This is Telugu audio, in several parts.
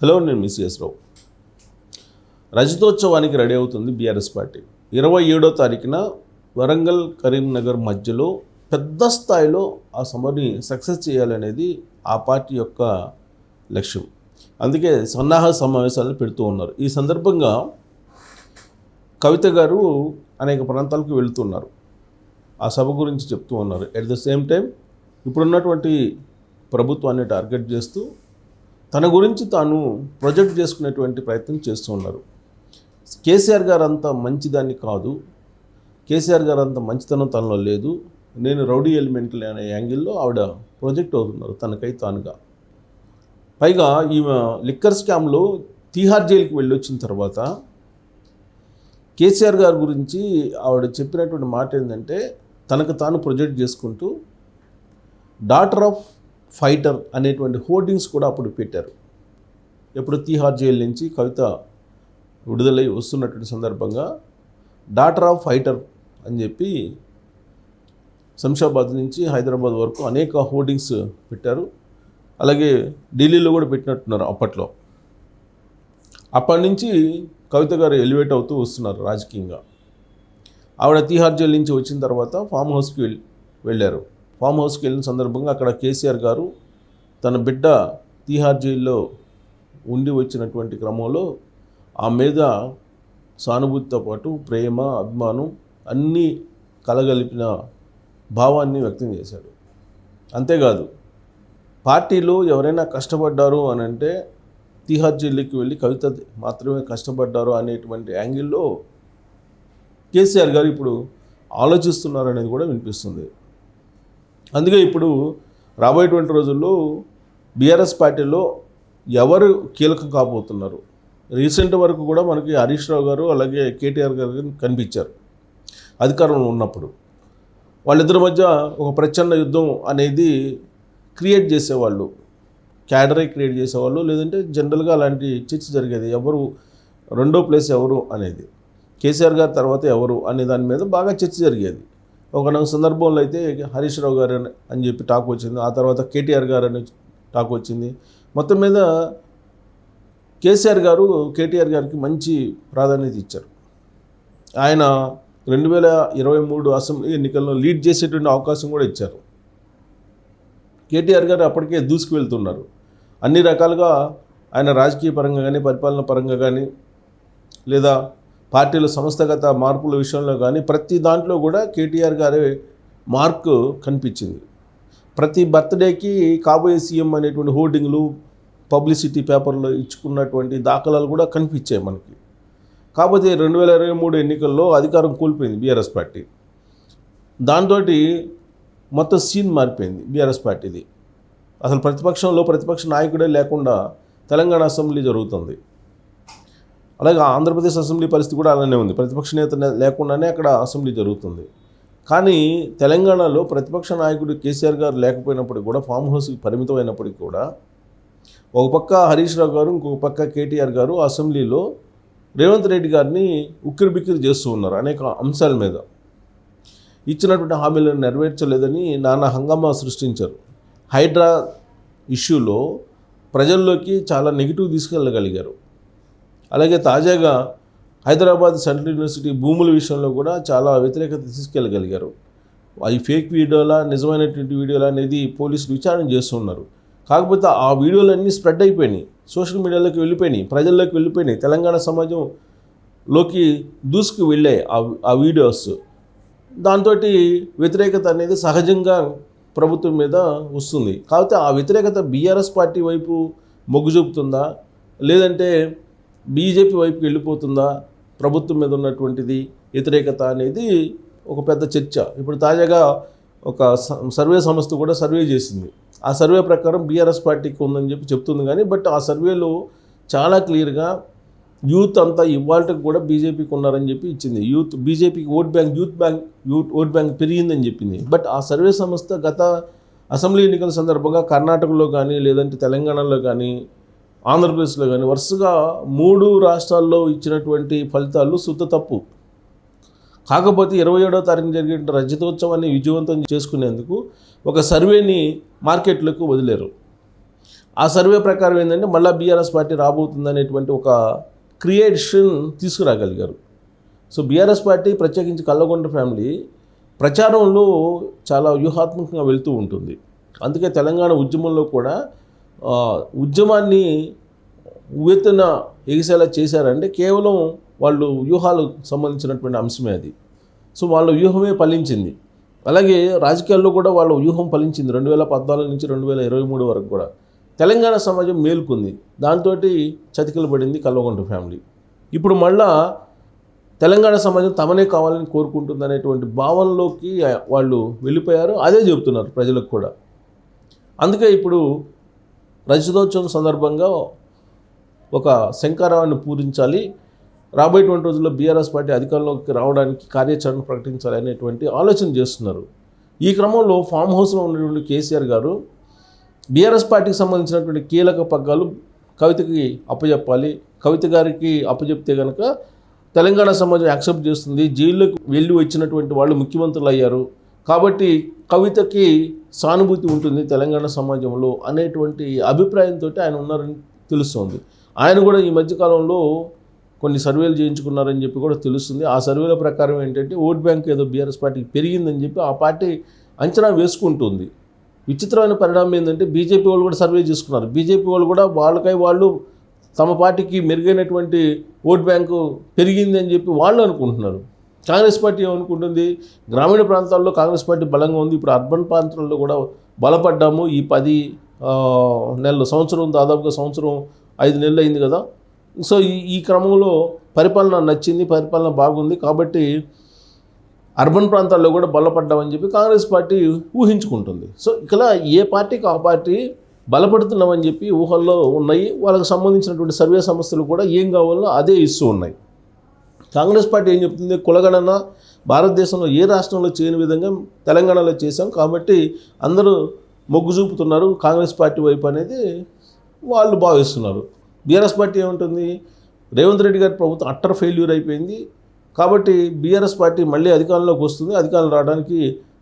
హలో, నేను మిస్ రావు. రజతోత్సవానికి రెడీ అవుతుంది బీఆర్ఎస్ పార్టీ. 27వ తారీఖున వరంగల్ కరీంనగర్ మధ్యలో పెద్ద స్థాయిలో ఆ సభని సక్సెస్ చేయాలనేది ఆ పార్టీ యొక్క లక్ష్యం. అందుకే సన్నాహ సమావేశాలను పెడుతూ ఉన్నారు. ఈ సందర్భంగా కవిత గారు అనేక ప్రాంతాలకు వెళుతున్నారు. ఆ సభ గురించి చెప్తూ ఉన్నారు. ఎట్ ద సేమ్ టైం ఇప్పుడున్నటువంటి ప్రభుత్వాన్ని టార్గెట్ చేస్తూ తన గురించి తాను ప్రొజెక్ట్ చేసుకునేటువంటి ప్రయత్నం చేస్తూ ఉన్నారు. కేసీఆర్ గారు అంత మంచిదాన్ని కాదు, కేసీఆర్ గారు అంత మంచితనం తనలో లేదు, నేను రౌడీ ఎలిమెంట్ అనే యాంగిల్లో ఆవిడ ప్రొజెక్ట్ అవుతున్నారు తనకై తానుగా. పైగా ఈమె లిక్కర్ స్కామ్లో తీహార్ జైలుకి వెళ్ళొచ్చిన తర్వాత కేసీఆర్ గారి గురించి ఆవిడ చెప్పినటువంటి మాట ఏంటంటే, తనకు తాను ప్రొజెక్ట్ చేసుకుంటూ డాటర్ ఆఫ్ ఫైటర్ అనేటువంటి హోర్డింగ్స్ కూడా అప్పుడు పెట్టారు. ఎప్పుడు తీహార్ జైలు నుంచి కవిత విడుదలై వస్తున్నటువంటి సందర్భంగా డాటర్ ఆఫ్ ఫైటర్ అని చెప్పి శంషాబాద్ నుంచి హైదరాబాద్ వరకు అనేక హోర్డింగ్స్ పెట్టారు. అలాగే ఢిల్లీలో కూడా పెట్టినట్టున్నారు అప్పట్లో. అప్పటి నుంచి కవిత గారు ఎలివేట్ అవుతూ వస్తున్నారు రాజకీయంగా. ఆవిడ తీహార్ జైలు నుంచి వచ్చిన తర్వాత ఫామ్ హౌస్కి వెళ్ళారు. ఫామ్ హౌస్కి వెళ్ళిన సందర్భంగా అక్కడ కేసీఆర్ గారు తన బిడ్డ తీహార్ జైల్లో ఉండి వచ్చినటువంటి క్రమంలో ఆ మీద సానుభూతితో పాటు ప్రేమ, అభిమానం అన్నీ కలగలిపిన భావాన్ని వ్యక్తం చేశాడు. అంతేకాదు, పార్టీలో ఎవరైనా కష్టపడ్డారు అని అంటే తీహార్ జైలుకి వెళ్ళి కవిత మాత్రమే కష్టపడ్డారు అనేటువంటి యాంగిల్లో కేసీఆర్ గారు ఇప్పుడు ఆలోచిస్తున్నారు అనేది కూడా వినిపిస్తుంది. అందుకే ఇప్పుడు రాబోయేటువంటి రోజుల్లో బీఆర్ఎస్ పార్టీలో ఎవరు కీలకం కాబోతున్నారు. రీసెంట్ వరకు కూడా మనకి హరీష్ రావు గారు అలాగే కేటీఆర్ గారు కనిపించారు అధికారంలో ఉన్నప్పుడు. వాళ్ళిద్దరి మధ్య ఒక ప్రచండ యుద్ధం అనేది క్రియేట్ చేసేవాళ్ళు, క్యాడరే క్రియేట్ చేసేవాళ్ళు, లేదంటే జనరల్గా అలాంటి చర్చ జరిగేది. ఎవరు రెండో ప్లేస్ ఎవరు అనేది, కేసీఆర్ గారి తర్వాత ఎవరు అనే దాని మీద బాగా చర్చ జరిగేది. ఒక సందర్భంలో అయితే హరీష్ రావు గారు అని చెప్పి టాక్ వచ్చింది, ఆ తర్వాత కేటీఆర్ గారు అని టాక్ వచ్చింది. మొత్తం మీద కేసీఆర్ గారు కేటీఆర్ గారికి మంచి ప్రాధాన్యత ఇచ్చారు. ఆయన 2023 అసెంబ్లీ ఎన్నికల్లో లీడ్ చేసేటువంటి అవకాశం కూడా ఇచ్చారు. కేటీఆర్ గారు అప్పటికే దూసుకు వెళ్తున్నారు. అన్ని రకాలుగా ఆయన రాజకీయ పరంగా కానీ, పరిపాలన పరంగా కానీ, లేదా పార్టీల సంస్థాగత మార్పుల విషయంలో కానీ ప్రతి దాంట్లో కూడా కేటీఆర్ గారి మార్క్ కనిపించింది. ప్రతి బర్త్డేకి కాబోయే సీఎం అనేటువంటి హోర్డింగ్లు పబ్లిసిటీ పేపర్లో ఇచ్చుకున్నటువంటి దాఖలాలు కూడా కనిపించాయి మనకి. కాకపోతే 2023 ఎన్నికల్లో అధికారం కోల్పోయింది బీఆర్ఎస్ పార్టీ. దాంతో మొత్తం సీన్ మారిపోయింది బీఆర్ఎస్ పార్టీది. అసలు ప్రతిపక్ష నాయకుడే లేకుండా తెలంగాణ అసెంబ్లీ జరుగుతుంది. అలాగే ఆంధ్రప్రదేశ్ అసెంబ్లీ పరిస్థితి కూడా అలానే ఉంది. ప్రతిపక్ష నేత లేకుండానే అక్కడ అసెంబ్లీ జరుగుతుంది. కానీ తెలంగాణలో ప్రతిపక్ష నాయకుడు కేసీఆర్ గారు లేకపోయినప్పటికీ కూడా, ఫామ్ హౌస్కి పరిమితం అయినప్పటికీ కూడా, ఒక పక్క హరీష్ రావు గారు, ఇంకొక పక్క కేటీఆర్ గారు అసెంబ్లీలో రేవంత్ రెడ్డి గారిని ఉక్కిరిబిక్కిరి చేస్తూ ఉన్నారు అనేక అంశాల మీద. ఇచ్చినటువంటి హామీలను నెరవేర్చలేదని నానా హంగామా సృష్టించారు. హైడ్రా ఇష్యూలో ప్రజల్లోకి చాలా నెగిటివ్ తీసుకెళ్ళగలిగారు. అలాగే తాజాగా హైదరాబాద్ సెంట్రల్ యూనివర్సిటీ భూముల విషయంలో కూడా చాలా వ్యతిరేకత తీసుకెళ్ళగలిగారు. అవి ఫేక్ వీడియోలా, నిజమైనటువంటి వీడియోలా అనేది పోలీసులు విచారణ చేస్తున్నారు. కాకపోతే ఆ వీడియోలన్నీ స్ప్రెడ్ అయిపోయినాయి, సోషల్ మీడియాలోకి వెళ్ళిపోయినాయి, ప్రజల్లోకి వెళ్ళిపోయినాయి, తెలంగాణ సమాజంలోకి దూసుకు వెళ్ళాయి ఆ వీడియోస్. దాంతో వ్యతిరేకత అనేది సహజంగా ప్రభుత్వం మీద వస్తుంది. కాకపోతే ఆ వ్యతిరేకత బీఆర్ఎస్ పార్టీ వైపు మొగ్గు చూపుతుందా, లేదంటే బీజేపీ వైపుకి వెళ్ళిపోతుందా, ప్రభుత్వం మీద ఉన్నటువంటిది వ్యతిరేకత అనేది ఒక పెద్ద చర్చ. ఇప్పుడు తాజాగా ఒక సర్వే సంస్థ కూడా సర్వే చేసింది. ఆ సర్వే ప్రకారం బీఆర్ఎస్ పార్టీకి ఉందని చెప్పి చెప్తుంది. కానీ బట్ ఆ సర్వేలో చాలా క్లియర్గా యూత్ అంతా ఇవాళకి కూడా బీజేపీకి ఉన్నారని చెప్పి ఇచ్చింది. బీజేపీకి ఓట్ బ్యాంక్ పెరిగిందని చెప్పింది. బట్ ఆ సర్వే సంస్థ గత అసెంబ్లీ ఎన్నికల సందర్భంగా కర్ణాటకలో కానీ, లేదంటే తెలంగాణలో కానీ, ఆంధ్రప్రదేశ్లో కానీ వరుసగా 3 రాష్ట్రాల్లో ఇచ్చినటువంటి ఫలితాలు శుద్ధ తప్పు. కాకపోతే 27వ తారీఖున జరిగే రజతోత్సవాన్ని విజయవంతం చేసుకునేందుకు ఒక సర్వేని మార్కెట్లోకి వదిలేరు. ఆ సర్వే ప్రకారం ఏంటంటే మళ్ళీ బీఆర్ఎస్ పార్టీ రాబోతుంది అనేటువంటి ఒక క్రియేషన్ తీసుకురాగలిగారు. సో బీఆర్ఎస్ పార్టీ ప్రత్యేకించి కల్లగొండ ఫ్యామిలీ ప్రచారంలో చాలా వ్యూహాత్మకంగా వెళ్తూ ఉంటుంది. అందుకే తెలంగాణ ఉద్యమంలో కూడా ఉద్యమాన్ని ఉవ్వెత్తున ఎగిసేలా చేశారంటే కేవలం వాళ్ళు వ్యూహాలకు సంబంధించినటువంటి అంశమే అది. సో వాళ్ళ వ్యూహమే ఫలించింది. అలాగే రాజకీయాల్లో కూడా వాళ్ళ వ్యూహం ఫలించింది 2014 నుంచి 2023 వరకు కూడా. తెలంగాణ సమాజం మేలుకుంది, దాంతో చతికిల పడింది కల్లగొండ ఫ్యామిలీ. ఇప్పుడు మళ్ళా తెలంగాణ సమాజం తమనే కావాలని కోరుకుంటుంది అనేటువంటి భావనలోకి వాళ్ళు వెళ్ళిపోయారు. అదే చెబుతున్నారు ప్రజలకు కూడా. అందుకే ఇప్పుడు రజతోత్సవం సందర్భంగా ఒక శంఖారావాన్ని పూరించాలి, రాబోయేటువంటి రోజుల్లో బీఆర్ఎస్ పార్టీ అధికారంలోకి రావడానికి కార్యాచరణ ప్రకటించాలి అనేటువంటి ఆలోచన చేస్తున్నారు. ఈ క్రమంలో ఫామ్ హౌస్లో ఉన్నటువంటి కేసీఆర్ గారు బీఆర్ఎస్ పార్టీకి సంబంధించినటువంటి కీలక పగ్గాలు కవితకి అప్పచెప్పాలి, కవిత గారికి అప్పచెప్తే కనుక తెలంగాణ సమాజం యాక్సెప్ట్ చేస్తుంది, జైల్లోకి వెళ్ళి వచ్చినటువంటి వాళ్ళు ముఖ్యమంత్రులు అయ్యారు కాబట్టి కవితకి సానుభూతి ఉంటుంది తెలంగాణ సమాజంలో అనేటువంటి అభిప్రాయంతో ఆయన ఉన్నారని తెలుస్తోంది. ఆయన కూడా ఈ మధ్యకాలంలో కొన్ని సర్వేలు చేయించుకున్నారని చెప్పి కూడా తెలుస్తుంది. ఆ సర్వేల ప్రకారం ఏంటంటే ఓట్ బ్యాంక్ ఏదో బీఆర్ఎస్ పార్టీకి పెరిగిందని చెప్పి ఆ పార్టీ అంచనా వేసుకుంటుంది. విచిత్రమైన పరిణామం ఏంటంటే బీజేపీ వాళ్ళు కూడా సర్వే చేసుకున్నారు. బీజేపీ వాళ్ళు కూడా వాళ్ళు తమ పార్టీకి మెరుగైనటువంటి ఓట్ బ్యాంకు పెరిగింది అని చెప్పి వాళ్ళు అనుకుంటున్నారు. కాంగ్రెస్ పార్టీ ఏమనుకుంటుంది, గ్రామీణ ప్రాంతాల్లో కాంగ్రెస్ పార్టీ బలంగా ఉంది, ఇప్పుడు అర్బన్ ప్రాంతాల్లో కూడా బలపడ్డాము, ఈ 10 నెలలు దాదాపుగా సంవత్సరం 5 నెలలు అయింది కదా. సో ఈ క్రమంలో పరిపాలన నచ్చింది, పరిపాలన బాగుంది కాబట్టి అర్బన్ ప్రాంతాల్లో కూడా బలపడ్డామని చెప్పి కాంగ్రెస్ పార్టీ ఊహించుకుంటుంది. సో ఇక్కడ ఏ పార్టీకి ఆ పార్టీ బలపడుతున్నామని చెప్పి ఊహల్లో ఉన్నాయి. వాళ్ళకి సంబంధించినటువంటి సర్వే సంస్థలు కూడా ఏం కావాలో అదే ఇస్తూ ఉన్నాయి. కాంగ్రెస్ పార్టీ ఏం చెప్తుంది, కులగణన భారతదేశంలో ఏ రాష్ట్రంలో చేయని విధంగా తెలంగాణలో చేశాం కాబట్టి అందరూ మొగ్గు చూపుతున్నారు కాంగ్రెస్ పార్టీ వైపు అనేది వాళ్ళు భావిస్తున్నారు. బీఆర్ఎస్ పార్టీ ఏముంటుంది, రేవంత్ రెడ్డి గారి ప్రభుత్వం అట్టర్ ఫెయిల్యూర్ అయిపోయింది కాబట్టి బీఆర్ఎస్ పార్టీ మళ్ళీ అధికారంలోకి వస్తుంది, అధికారం రావడానికి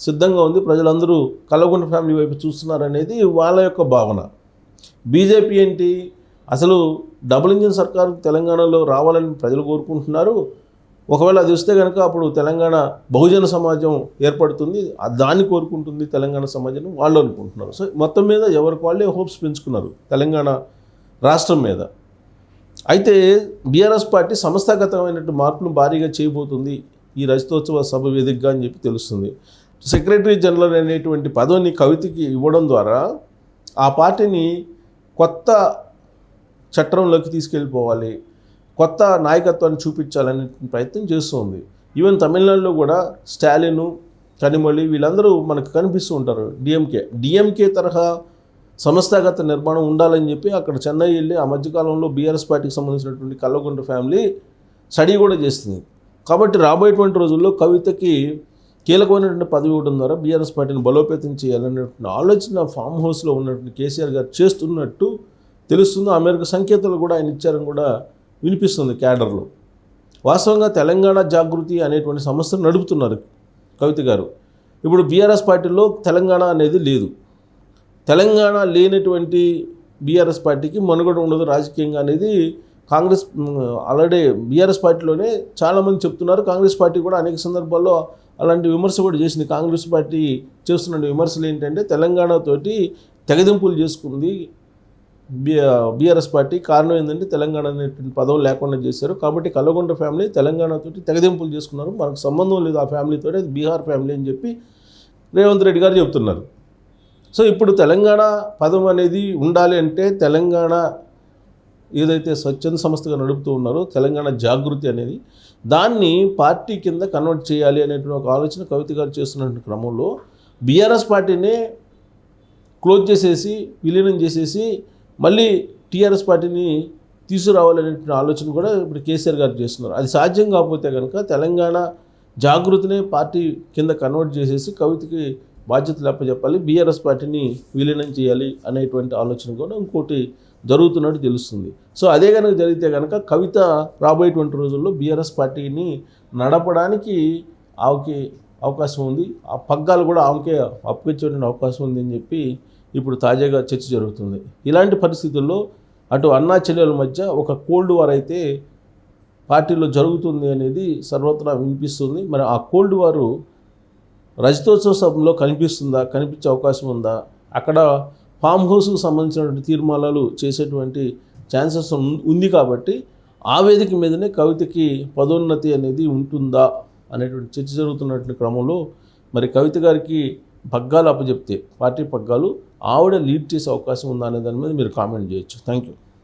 సిద్ధంగా ఉంది, ప్రజలందరూ కల్లగొండ ఫ్యామిలీ వైపు చూస్తున్నారనేది వాళ్ళ యొక్క భావన. బీజేపీ ఏంటి, అసలు డబుల్ ఇంజిన్ సర్కారు తెలంగాణలో రావాలని ప్రజలు కోరుకుంటున్నారు. ఒకవేళ అది వస్తే కనుక అప్పుడు తెలంగాణ బహుజన సమాజం ఏర్పడుతుంది, దాన్ని కోరుకుంటుంది తెలంగాణ సమాజం వాళ్ళు అనుకుంటున్నారు. సో మొత్తం మీద ఎవరికి వాళ్ళే హోప్స్ పెంచుకున్నారు తెలంగాణ రాష్ట్రం మీద. అయితే బీఆర్ఎస్ పార్టీ సంస్థాగతమైనటువంటి మార్పులు భారీగా చేయబోతుంది ఈ రజతోత్సవ సభ వేదికగా అని చెప్పి తెలుస్తుంది. సెక్రటరీ జనరల్ అనేటువంటి పదవిని కవితకి ఇవ్వడం ద్వారా ఆ పార్టీని కొత్త చట్రంలోకి తీసుకెళ్ళిపోవాలి, కొత్త నాయకత్వాన్ని చూపించాలనే ప్రయత్నం చేస్తుంది. ఈవెన్ తమిళనాడులో కూడా స్టాలిన్, కనిమొళి వీళ్ళందరూ మనకు కనిపిస్తూ ఉంటారు. డిఎంకే తరహా సంస్థాగత నిర్మాణం ఉండాలని చెప్పి అక్కడ చెన్నై వెళ్ళి ఆ మధ్యకాలంలో బీఆర్ఎస్ పార్టీకి సంబంధించినటువంటి కల్లగొండ ఫ్యామిలీ స్టడీ కూడా చేస్తుంది. కాబట్టి రాబోయేటువంటి రోజుల్లో కవితకి కీలకమైనటువంటి పదవి ఇవ్వడం ద్వారా బీఆర్ఎస్ పార్టీని బలోపేతం చేయాలనేటువంటి ఆలోచన ఫామ్ హౌస్లో ఉన్నటువంటి కేసీఆర్ గారు చేస్తున్నట్టు తెలుస్తుంది. ఆ మేరకు సంకేతాలు కూడా ఆయన ఇచ్చారని కూడా వినిపిస్తుంది క్యాడర్లో. వాస్తవంగా తెలంగాణ జాగృతి అనేటువంటి సంస్థను నడుపుతున్నారు కవిత గారు. ఇప్పుడు బీఆర్ఎస్ పార్టీలో తెలంగాణ అనేది లేదు. తెలంగాణ లేనటువంటి బీఆర్ఎస్ పార్టీకి మనుగడ ఉండదు రాజకీయంగా అనేది కాంగ్రెస్ ఆల్రెడీ బీఆర్ఎస్ పార్టీలోనే చాలామంది చెప్తున్నారు. కాంగ్రెస్ పార్టీ కూడా అనేక సందర్భాల్లో అలాంటి విమర్శ కూడా చేసింది. కాంగ్రెస్ పార్టీ చేస్తున్న విమర్శలు ఏంటంటే తెలంగాణతోటి తెగదింపులు చేసుకుంది బీఆర్ఎస్ పార్టీ. కారణం ఏంటంటే తెలంగాణ అనేటువంటి పదవులు లేకుండా చేశారు కాబట్టి కల్లగొండ ఫ్యామిలీ తెలంగాణతోటి తెగదింపులు చేసుకున్నారు, మనకు సంబంధం లేదు ఆ ఫ్యామిలీతో, అది బీహార్ ఫ్యామిలీ అని చెప్పి రేవంత్ రెడ్డి గారు చెప్తున్నారు. సో ఇప్పుడు తెలంగాణ పదం అనేది ఉండాలి అంటే తెలంగాణ ఏదైతే స్వచ్ఛంద సంస్థగా నడుపుతూ ఉన్నారో తెలంగాణ జాగృతి అనేది దాన్ని పార్టీ కింద కన్వర్ట్ చేయాలి అనేటువంటి ఒక ఆలోచన కవిత గారు చేస్తున్న క్రమంలో బీఆర్ఎస్ పార్టీనే క్లోజ్ చేసేసి విలీనం చేసేసి మళ్ళీ టీఆర్ఎస్ పార్టీని తీసుకురావాలనేటువంటి ఆలోచన కూడా ఇప్పుడు కేసీఆర్ గారు చేస్తున్నారు. అది సాధ్యం కాకపోతే కనుక తెలంగాణ జాగృతినే పార్టీ కింద కన్వర్ట్ చేసేసి కవితకి బాధ్యతలు అప్పచెప్పాలి, బీఆర్ఎస్ పార్టీని విలీనం చేయాలి అనేటువంటి ఆలోచన కూడా ఇంకోటి జరుగుతున్నట్టు తెలుస్తుంది. సో అదే కనుక జరిగితే కనుక కవిత రాబోయేటువంటి రోజుల్లో బీఆర్ఎస్ పార్టీని నడపడానికి ఆమెకి అవకాశం ఉంది, ఆ పగ్గాలు కూడా ఆమెకే అప్పగించేటువంటి అవకాశం ఉంది అని చెప్పి ఇప్పుడు తాజాగా చర్చ జరుగుతుంది. ఇలాంటి పరిస్థితుల్లో అటు అన్నా చెల్లెల మధ్య ఒక కోల్డ్ వార్ అయితే పార్టీలో జరుగుతుంది అనేది సర్వత్రా వినిపిస్తుంది. మరి ఆ కోల్డ్ వారు రజతోత్సవ సభలో కనిపించే అవకాశం ఉందా? అక్కడ ఫామ్ హౌస్కు సంబంధించినటువంటి తీర్మానాలు చేసేటువంటి ఛాన్సెస్ ఉంది కాబట్టి ఆ వేదిక మీదనే కవితకి పదోన్నతి అనేది ఉంటుందా అనేటువంటి చర్చ జరుగుతున్నటువంటి క్రమంలో మరి కవిత గారికి పగ్గాలు అప్పచెప్తే పార్టీ పగ్గాలు ఆవిడ లీడ్ చేసే అవకాశం ఉందా అనే దాని మీద మీరు కామెంట్ చేయొచ్చు. Thank you.